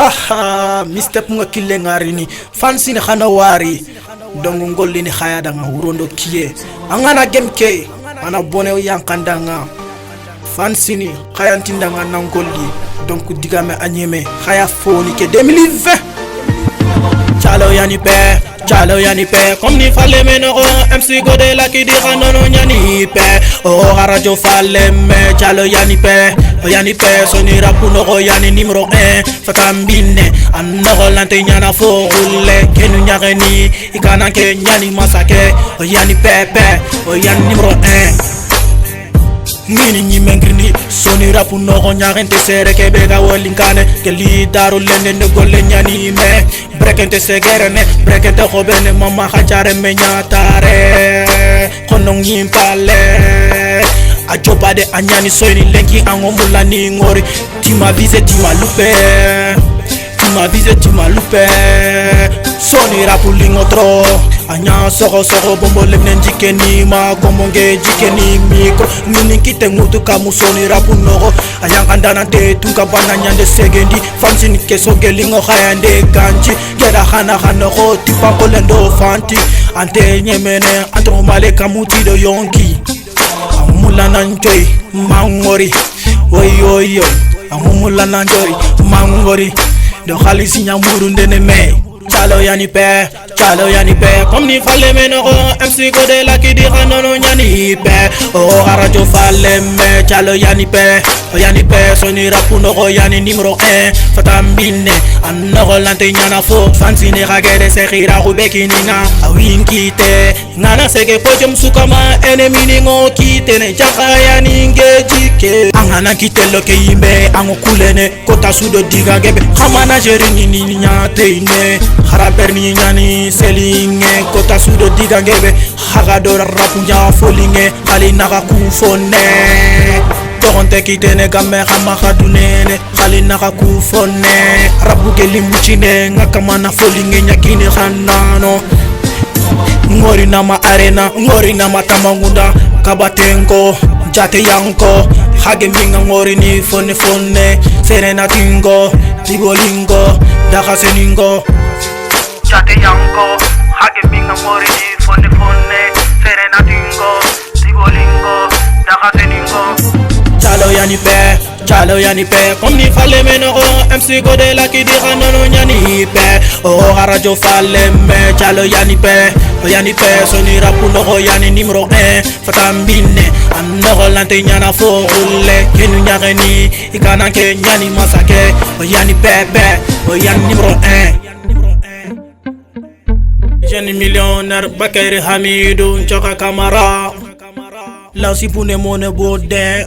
haha mistep nga kille ngari ni fansi ni khana wari dongo ngolli ni khaya da nga wurondo kiye angana gemke ana bone yankanda nga fansi ni khaya ntinda nga nangolli donc digame anyeme khaya foni ke 2020 Chalo yani pe comme ni fallait meno MC Godé la qui dira non yani pe oh radio fallait me chalo yani pe soni rap no yani numéro 1 fatambine anno lante nyana fo ulle kenu nyageni ikana ke nyani masake yani pepe yani numéro 1 Nini ni mengrini soni rapu no nyarente sere ke bega wolinkane ke li daru lende ne golle nyani me brekente segerene brekente khobene mama khachare me nyatare kono ngimpale ajoba de anyani soni lenki angomula ni ngori tima vise tima lupe soni rapu lingotro anya soko bombo lemne jikeni ma komonge jikeni mikro nini kite ngutu kamu soni rapu nogo ayangandana te tunka bana nyande segendi fansin keso gelingo khayande ganchi gera khana ko tipa kolendo fanti ante nyemene antro male kamuti do yonki amula nanjoy mangori oyo amula nanjoy mangori do khalisi nyamuru ndene me Chalo yani pe comme ni fallait meno MC Godé la qui dira non yani pe oh radio fallait me chalo yani pe soni rap no yani numéro 1 fatambine anno lante nyana fo fansi ne ragere se khira rubekininga awinkite ngana sege pojum sukama enemy ni ngo kite ne jaka yani ngejike angana kitelo ke yimbe angokulene kota sudo diga gebe khamana jerini ni nyate ine haraper ni nyani selinge kota sudo diga gebe hagadora rapunya folinge ali naka kufone Toronte kitene game khama khadunene khali naka kufone rabuke limuchine ngakamana folinge nyakine khanano ngori na ma arena ngori na matamangunda kabatengo jate yanko hage minga ngori ni fone serena tingo tibolingo daka seningo jate yanko hage minga ngori ni fone serena tingo tibolingo daka seningo Chalo yani pe comme ni fallait meno MC Godé la qui dira non yani pe oh radio fallait me chalo yani pe soni rapu no yani numéro 1 fatambine anno lante nyana fo ulle kenu nyageni ikana ke nyani masake yani pepe yani numéro 1 jeune millionnaire Bakary Hamidou Njoka Kamara la sipune mone bodé